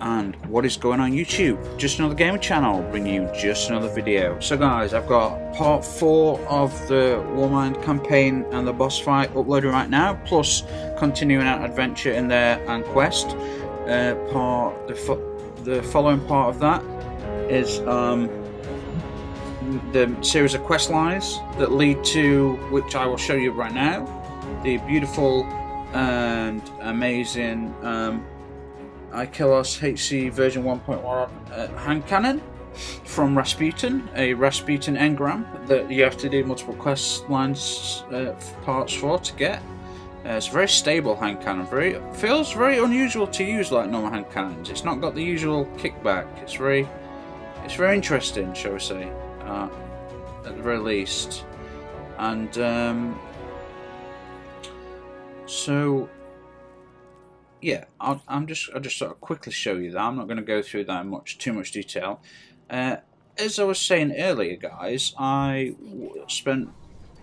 and what is going on YouTube? Just another gaming channel, bringing you just another video. So guys, I've got part 4 of the Warmind campaign and the boss fight uploaded right now, plus continuing our adventure in there and quest. The following part of that is the series of quest lines that lead to, which I will show you right now, the beautiful and amazing Mihaylova HC version 1.1 hand cannon from Rasputin, a Rasputin engram that you have to do multiple quest lines parts for to get. It's a very stable hand cannon. Feels very unusual to use like normal hand cannons. It's not got the usual kickback. It's very interesting, shall we say, at the very least. And so yeah, I'll just sort of quickly show you that. I'm not going to go through that in too much detail. As I was saying earlier, guys, I spent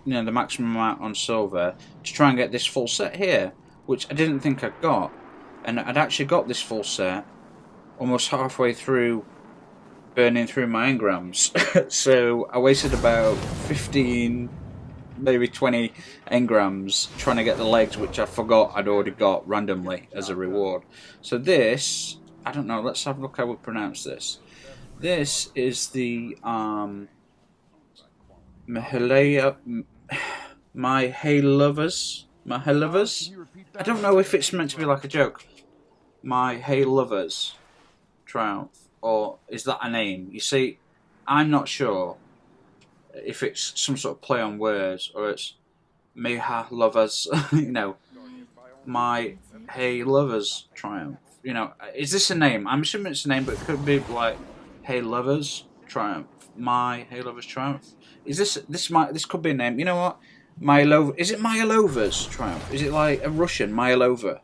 the maximum amount on silver to try and get this full set here, which I didn't think I'd got, and I'd actually got this full set almost halfway through burning through my engrams. So I wasted about 15, maybe 20 engrams trying to get the legs, which I forgot I'd already got randomly as a reward. So this, I don't know, let's have a look how we pronounce this. This is the Mihaylovas. I don't know if it's meant to be like a joke. Mihaylova's Triumph, or is that a name? You see, I'm not sure if it's some sort of play on words or it's Mihaylova's, Mihaylova's Triumph. Is this a name? I'm assuming it's a name, but it could be like Mihaylova Triumph. Mihaylova Triumph. Is this could be a name? You know what? Mihaylova. Is it Mihaylova's Triumph? Is it like a Russian Mihaylova?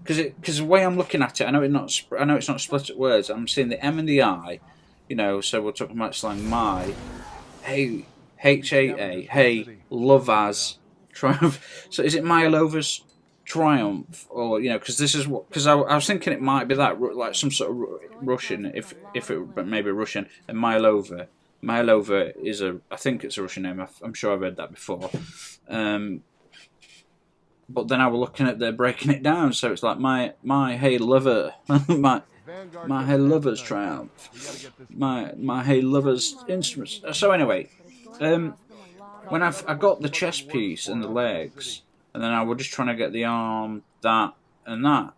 Because the way I'm looking at it, I know it's not split at words. I'm seeing the M and the I. So we're talking about slang. Hey, H-A-A, hey, Lova's Triumph. So is it Mihaylova's Triumph, or because this is what? Because I was thinking it might be that, like some sort of Russian, if it maybe Russian, and Mihaylova. Mihaylova is I think it's a Russian name. I'm sure I've read that before. But then I was looking at breaking it down, so it's like Mihaylova, Mihaylova's Triumph, Mihaylova's instruments. So anyway, when I got the chest piece and the legs, and then I was just trying to get the arm, that, and that,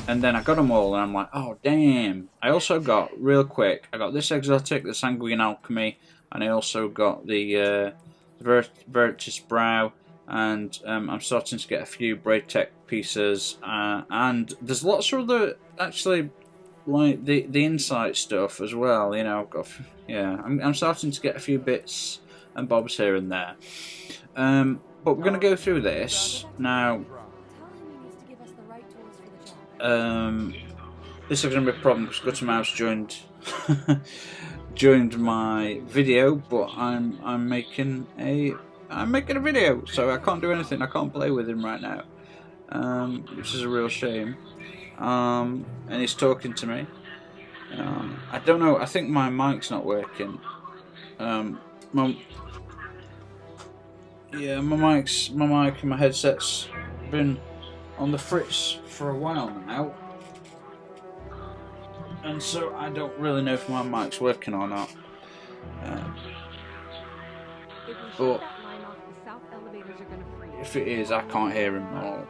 and then I got them all, and I'm like, oh damn! I also got real quick. I got this exotic, the Sanguine Alchemy, and I also got the Virtus Brow. And I'm starting to get a few Braid Tech pieces, and there's lots of other, actually, like the insight stuff as well. I've got, I'm starting to get a few bits and bobs here and there. But we're going to go through this now. This is going to be a problem because Gutter Mouse joined my video, but I'm making a video, so I can't do anything. I can't play with him right now, which is a real shame. And he's talking to me. I don't know. I think my mic's not working. My mic and my headset's been on the fritz for a while now, and so I don't really know if my mic's working or not. But if it is, I can't hear him at all.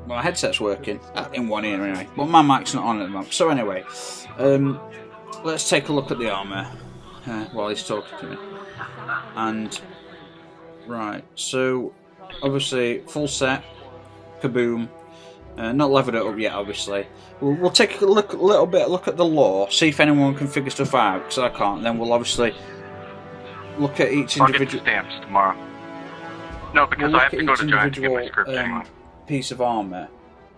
Well, my headset's working in one ear anyway, but my mic's not on at the moment. So anyway, let's take a look at the armour while he's talking to me. And right, so obviously full set, kaboom. Not leveled it up yet, obviously. We'll take a look at the lore, see if anyone can figure stuff out, because I can't. And then we'll obviously look at each individual. I'll get the stamps tomorrow. No, because I have to go to Giant to get my script anyway. Piece of armor,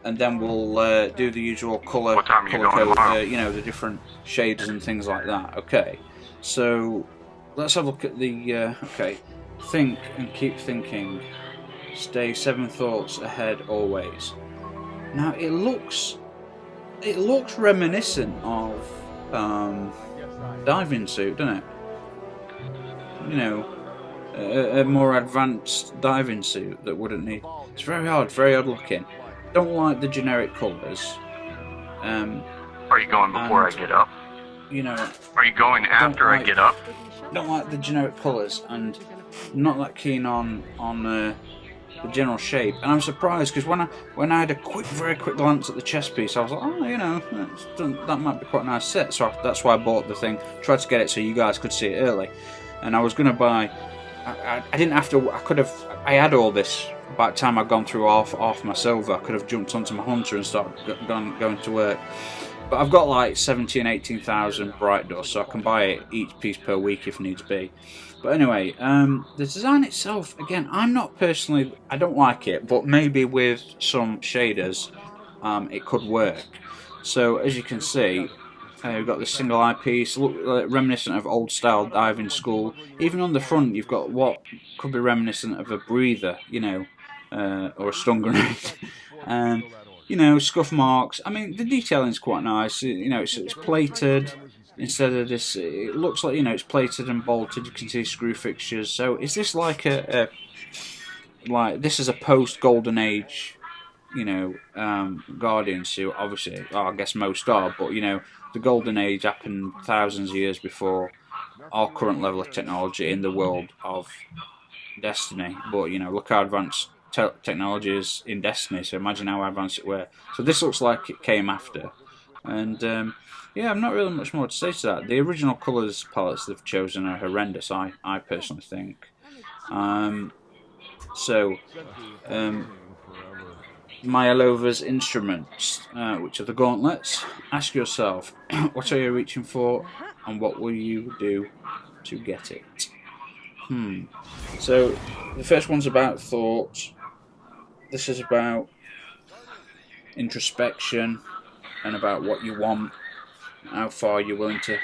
and then we'll do the usual color code, the different shades and things like that. Okay, so let's have a look at the okay. Think and keep thinking. Stay 7 thoughts ahead always. Now it looks reminiscent of diving suit, doesn't it? You know, a more advanced diving suit that wouldn't need. It's very odd looking. Don't like the generic colours. Are you going before I get up? You know. Are you going after I get up? Don't like the generic colours, and not that keen on the general shape. And I'm surprised because when I had a very quick glance at the chest piece, I was like, oh, you know, that might be quite a nice set. So that's why I bought the thing. Tried to get it so you guys could see it early. And I was going to buy. I didn't have to. I could have. I had all this by the time I'd gone through off my silver. I could have jumped onto my hunter and started going to work. But I've got like 17,000 and 18,000 bright dust, so I can buy it each piece per week if needs be. But anyway, the design itself, again, I'm not personally. I don't like it, but maybe with some shaders, it could work. So as you can see. You've got the single eyepiece, look reminiscent of old style diving school. Even on the front, you've got what could be reminiscent of a breather, you know, or a stun grenade. You know, scuff marks. I mean, the detailing's quite nice. You know, it's plated instead of this. It looks like, you know, it's plated and bolted. You can see screw fixtures. So is this like like this is a post Golden Age, you know, Guardian suit? Obviously, I guess most are, but you know. The Golden Age happened thousands of years before our current level of technology in the world of Destiny. But you know, look how advanced technology is in Destiny. So imagine how advanced it were. So this looks like it came after. And yeah, I've not really much more to say to that. The original colours palettes they've chosen are horrendous. I personally think. Mihaylova's instruments, which are the gauntlets. Ask yourself, what are you reaching for, and what will you do to get it? So, the first one's about thought. This is about introspection and about what you want, how far you're willing to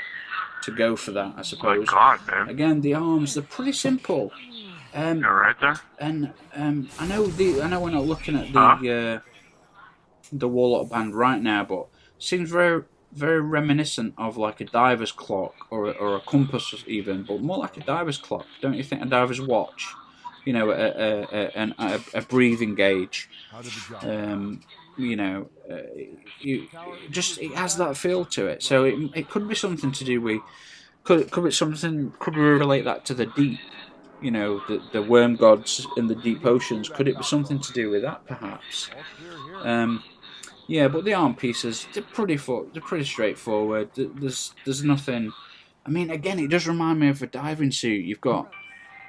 go for that, I suppose. My God, man. Again, the arms, they're pretty simple. You're right there. And I know we're not looking at the Warlock band right now, but it seems very very reminiscent of like a diver's clock or a compass even, but more like a diver's clock, don't you think? A diver's watch, you know, a breathing gauge. You know, it has that feel to it. So it could be something to do with could we relate that to the deep? You know, the worm gods in the deep oceans. Could it be something to do with that, perhaps? Yeah, but the arm pieces, they're pretty straightforward. There's nothing. I mean, again, it does remind me of a diving suit. You've got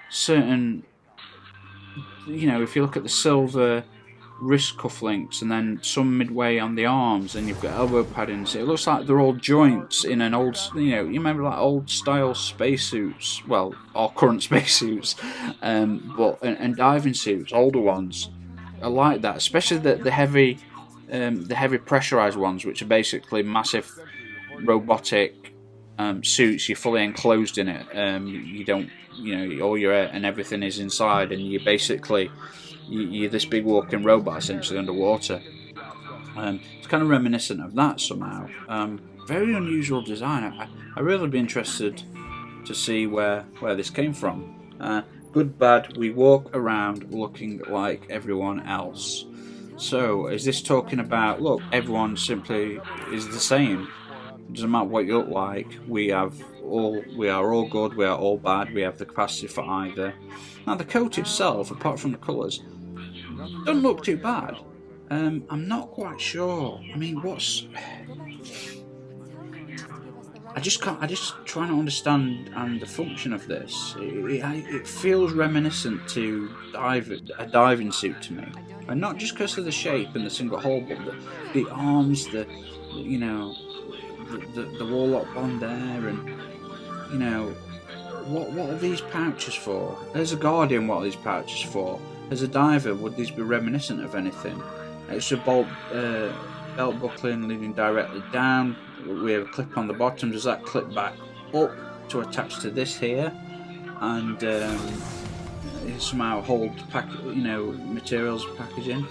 certain, you know, if you look at the silver wrist cufflinks and then some midway on the arms, and you've got elbow paddings. It looks like they're all joints in an old, you know, you remember like old style spacesuits, well, or current spacesuits, but diving suits, older ones, are like that. Especially the heavy pressurized ones, which are basically massive robotic suits. You're fully enclosed in it. You don't, you know, all your air and everything is inside, and you basically. You're this big walking robot essentially underwater. It's kind of reminiscent of that somehow. Very unusual design. I'd really be interested to see where this came from. Good, bad, we walk around looking like everyone else. So is this talking about, look, everyone simply is the same. It doesn't matter what you look like. We are all good, we are all bad, we have the capacity for either. Now the coat itself, apart from the colours, doesn't look too bad. I'm not quite sure. I mean, I just try to understand the function of this. It feels reminiscent to a diving suit to me, and not just because of the shape and the single hole, but the arms, you know, the Warlock band there, and you know, what are these pouches for? There's a Guardian. What are these pouches for? As a diver, would these be reminiscent of anything? Extra belt buckling leading directly down. We have a clip on the bottom. Does that clip back up to attach to this here? And somehow hold materials packaging.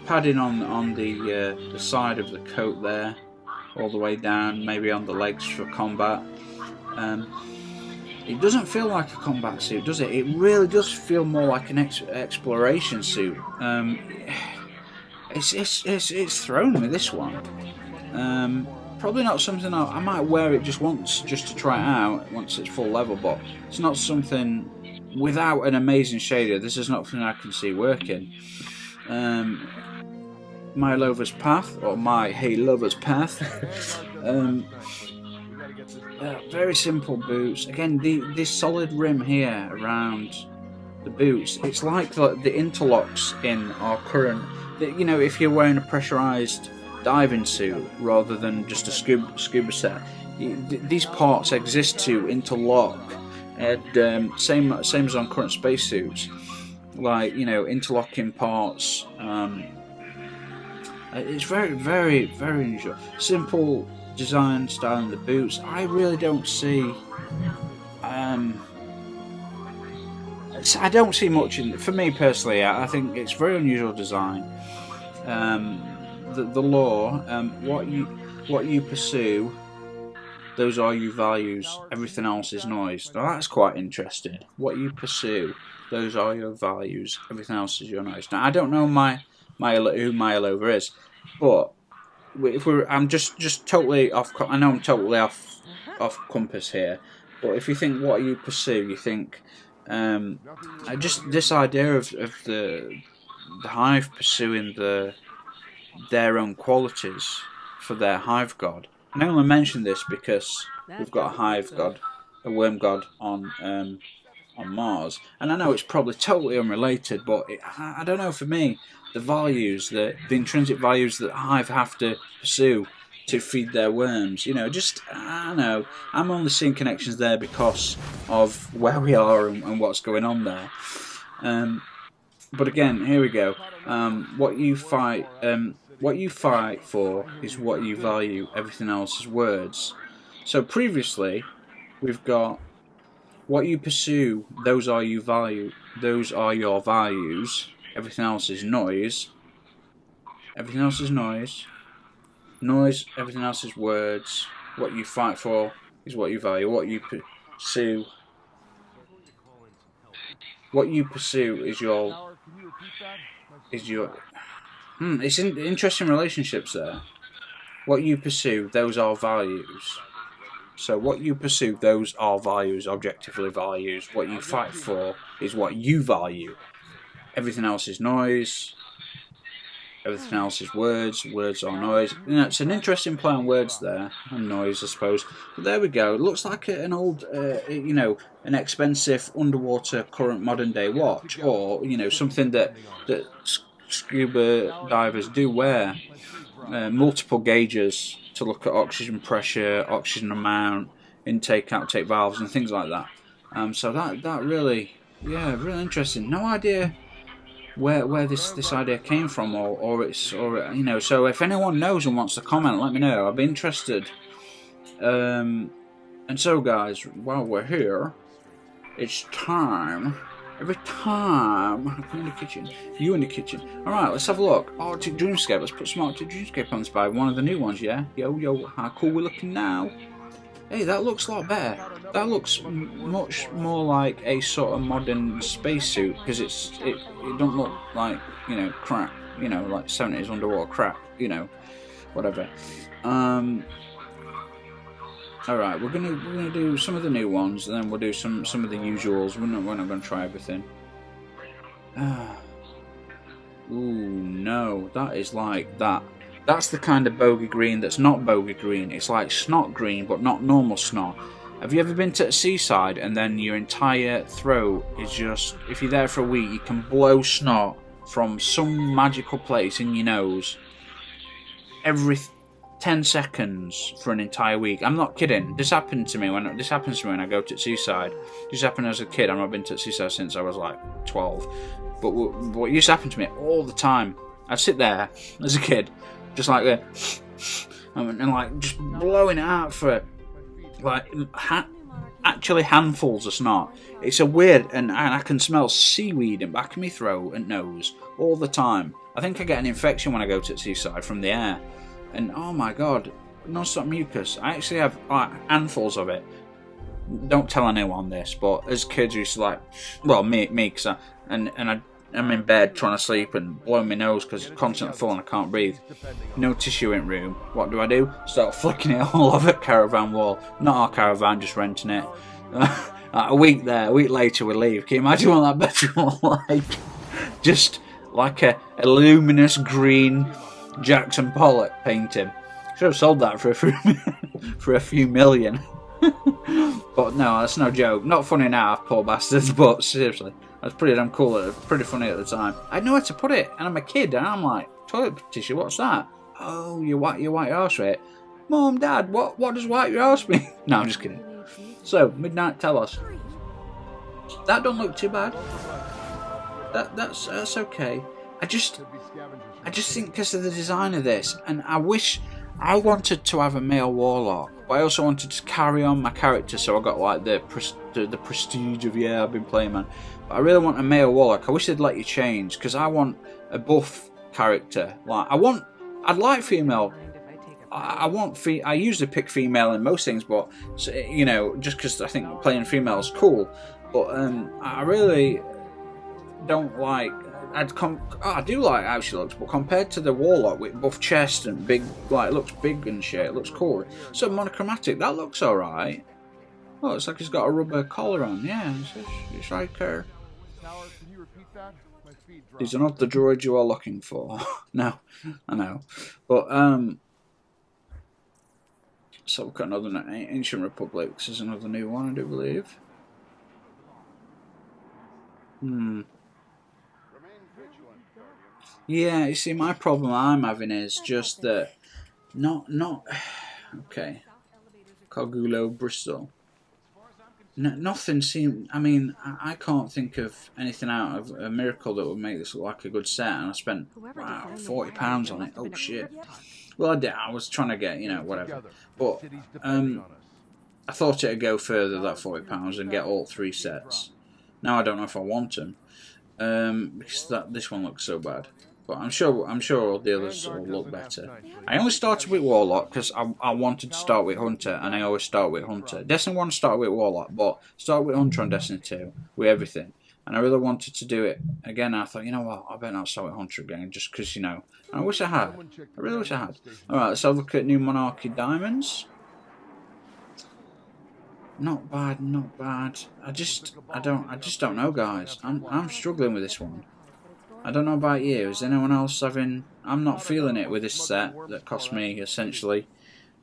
padding on the side of the coat there, all the way down, maybe on the legs for combat. It doesn't feel like a combat suit, does it? It really does feel more like an exploration suit. It's thrown me, this one. Probably not something I might wear it just once, just to try it out once it's full level, but it's not something, without an amazing shader, this is not something I can see working. Mihaylova's Path, or Mihaylova's Path. Very simple boots. Again, this solid rim here around the boots, it's like the interlocks in our current, you know, if you're wearing a pressurized diving suit rather than just a scuba set, these parts exist to interlock, and same as on current spacesuits, like, you know, interlocking parts. It's very, very, very unusual. Simple design style in the boots. I really don't see. I don't see much in. For me personally, I think it's very unusual design. The law, what you pursue, those are your values. Everything else is noise. Now that's quite interesting. What you pursue, those are your values. Everything else is your noise. Now I don't know who Mihaylova is, but if I'm just totally off. I know I'm totally off compass here, but if you think what you pursue, you think just this idea of the hive pursuing their own qualities for their hive god. And I only mention this because we've got a hive god, a worm god on Mars, and I know it's probably totally unrelated, but I don't know, for me, the values, the intrinsic values that hive have to pursue to feed their worms, you know, just, I don't know, I'm only seeing connections there because of where we are and what's going on there. But again, here we go. What you fight for is what you value. Everything else is words. So previously, we've got what you pursue. Those are you value. Those are your values. Everything else is noise. Everything else is noise. Noise. Everything else is words. What you fight for is what you value. What you pursue. What you pursue is your. It's interesting relationships there. What you pursue, those are values. So what you pursue, those are values, objectively values. What you fight for is what you value. Everything else is noise. Everything else is words. Words are noise. You know, it's an interesting play on words there, and noise, I suppose. But there we go. It looks like an old, you know, an expensive underwater current modern day watch, or, you know, something that scuba divers do wear. Multiple gauges to look at oxygen pressure, oxygen amount, intake, outtake valves, and things like that. So that really, yeah, really interesting. No idea where this idea came from, or you know. So if anyone knows and wants to comment, let me know. I'd be interested. And so, guys, while we're here, it's time. Every time I come in the kitchen, you in the kitchen. Alright, let's have a look. Arctic Dreamscape. Let's put some Arctic Dreamscape on this by one of the new ones, yeah? Yo, how cool we're looking now. Hey, that looks a lot better. That looks much more like a sort of modern spacesuit, because it don't look like, you know, crap, you know, like 70s underwater crap, you know, whatever. Alright, we're gonna do some of the new ones, and then we'll do some of the usuals. We're not gonna try everything. Ooh, no, that is like that. That's the kind of bogey green that's not bogey green. It's like snot green, but not normal snot. Have you ever been to a seaside and then your entire throat is just, if you're there for a week, you can blow snot from some magical place in your nose every 10 seconds for an entire week? I'm not kidding. This happens to me when I go to seaside. This happened as a kid. I've not been to seaside since I was like 12. But what used to happen to me all the time, I'd sit there as a kid, just like that, and like just blowing it out for like actually handfuls of snot. It's a weird, and I can smell seaweed in the back of my throat and nose all the time. I think I get an infection when I go to the seaside from the air. And oh my god, non-stop mucus. I actually have handfuls of it. Don't tell anyone this, but as kids, we used to like, well, me, because I'm in bed trying to sleep and blowing my nose because it's constantly full and I can't breathe. No tissue in room. What do? Start flicking it all over the caravan wall. Not our caravan, just renting it. A week there, a week later we leave. Can you imagine what that bedroom was like? Just like a luminous green Jackson Pollock painting. Should have sold that for a few million. But no, that's no joke. Not funny now, poor bastards, but seriously, that's pretty damn cool. Pretty funny at the time. I didn't know where to put it, and I'm a kid, and I'm like, toilet tissue, what's that? Oh, you wipe your arse with it. Mum, Dad, what does wipe your arse mean? No, I'm just kidding. So, Midnight, tell us. That don't look too bad. That's okay. I just think because of the design of this, and I wish I wanted to have a male warlock, but I also wanted to carry on my character, so I got like the prestige of, yeah, I've been playing, man. But I really want a male warlock. I wish they'd let you change, because I want a buff character. Like I'd like female. I usually pick female in most things, but you know, just because I think playing female is cool. But I really don't like. I do like how she looks, but compared to the warlock with buff chest and big, like, looks big and shit, it looks cool. So monochromatic, that looks alright. Oh, it's like he's got a rubber collar on. Yeah, it's like her. These are not the droids you are looking for. No, I know, but so we've got another Ancient Republic. This is another new one, I do believe. Yeah, you see, my problem I'm having is just that not okay. Cogulo, Bristol. Nothing seemed. I mean, I can't think of anything out of a miracle that would make this look like a good set, and I spent wow £40 on it. Oh shit. Well, I did. I was trying to get, you know, whatever. But I thought it'd go further, that £40, and get all 3 sets. Now I don't know if I want them, because this one looks so bad. But I'm sure all the others will look better. I only started with Warlock because I wanted to start with Hunter, and I always start with Hunter. Destiny 1 started with Warlock, but start with Hunter on Destiny 2 with everything. And I really wanted to do it again. I thought, you know what, I better not start with Hunter again, just because, you know. And I wish I had. I really wish I had. Alright, let's have a look at New Monarchy Diamonds. Not bad, not bad. I just don't know, guys. I'm struggling with this one. I don't know about you. Is anyone else having? I'm not feeling it with this set that cost me essentially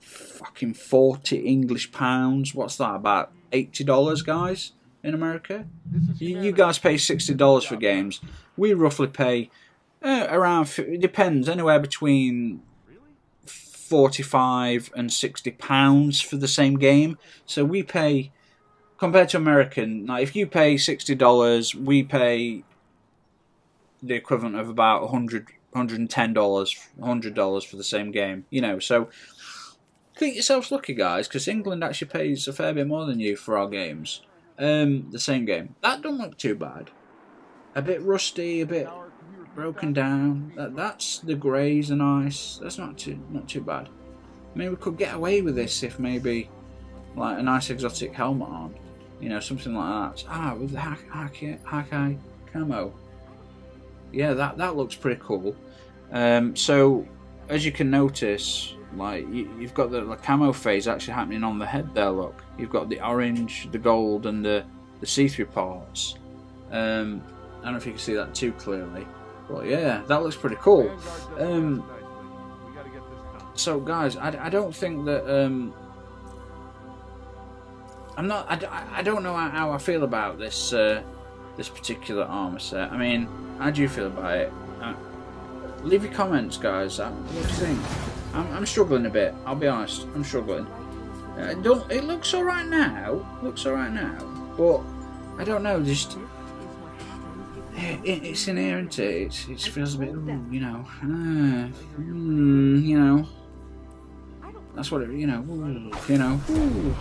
fucking 40 English pounds. What's that? About $80, guys, in America. You guys pay $60 for games. We roughly pay around. It depends. Anywhere between 45 and £60 for the same game. So we pay, compared to American. Like if you pay $60, we pay the equivalent of about $110, $100 for the same game. You know, so think yourselves lucky, guys, because England actually pays a fair bit more than you for our games. The same game. That don't look too bad. A bit rusty, a bit broken down. That's the greys are nice. That's not too bad. I mean, we could get away with this if maybe like a nice exotic helmet on. You know, something like that. Ah, with the Hakai camo. Yeah, that looks pretty cool. So, as you can notice, like you've got the camo phase actually happening on the head there. Look, you've got the orange, the gold, and the see-through parts. I don't know if you can see that too clearly, but yeah, that looks pretty cool. So, guys, I don't think that I don't know how I feel about this this particular armor set. I mean, how do you feel about it? Leave your comments, guys. What do you think? I'm struggling a bit. I'll be honest. I'm struggling. It looks alright now. But I don't know. Just it's in here, isn't it? It feels a bit, you know. You know. That's what it. You know. Ooh.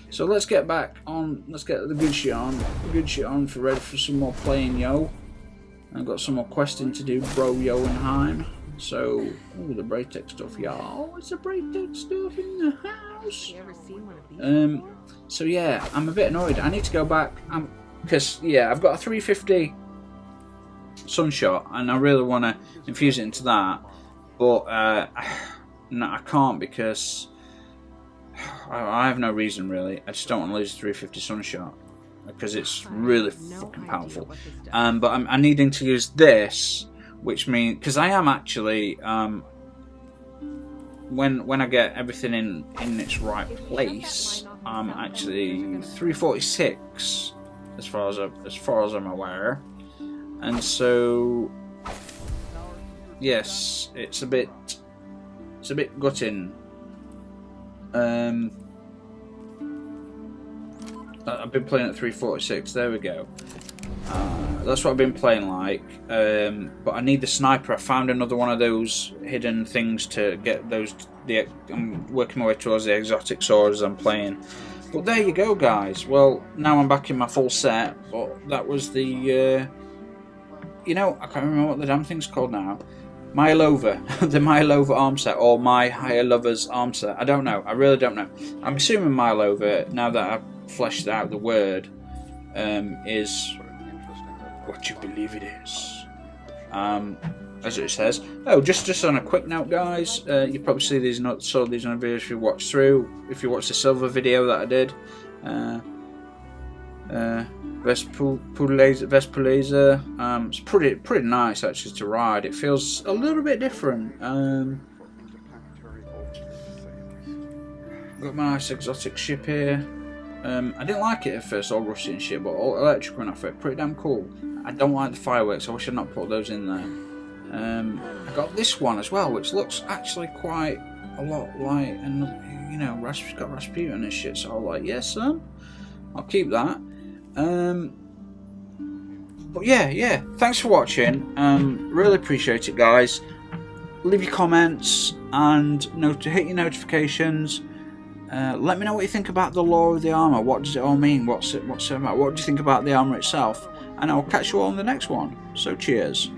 So let's get back on. Let's get the good shit on. For ready for some more playing, yo. I've got some more questing to do, bro Johanheim. So, oh, the Braytech stuff, y'all. It's the Braytech stuff in the house. So yeah, I'm a bit annoyed. I need to go back, because yeah, I've got a 350 Sunshot, and I really want to infuse it into that, but no, I can't, because I have no reason really. I just don't want to lose the 350 Sunshot, because it's really fucking powerful. But I'm needing to use this, which means, because I am actually when I get everything in its right place, I'm actually 346 as far as I'm aware, and so yes, it's a bit gutting. I've been playing at 346. There we go. That's what I've been playing like. But I need the sniper. I found another one of those hidden things to get those. I'm working my way towards the exotic swords as I'm playing. But there you go, guys. Well, now I'm back in my full set. But that was the. You know, I can't remember what the damn thing's called now. Mihaylova, the Mihaylova arm set, or Mihaylova's arm set. I don't know. I really don't know. I'm assuming Mihaylova, now that I've fleshed out the word, is what you believe it is. As it says. Oh, just on a quick note, guys. You probably saw these on videos if you watched through. If you watched the silver video that I did. Vespulazer. It's pretty nice actually to ride. It feels a little bit different. Got my nice exotic ship here. I didn't like it at first, all rusty and shit, but all electric went off it. Pretty damn cool. I don't like the fireworks. I wish I'd not put those in there. I got this one as well, which looks actually quite a lot like another. You know, it's got Rasputin and shit. So I'm like, yes, son, I'll keep that. But yeah, thanks for watching. Really appreciate it, guys. Leave your comments and hit your notifications. Let me know what you think about the lore of the armor. What does it all mean? What's it about? What do you think about the armor itself? And I'll catch you all in the next one. So cheers.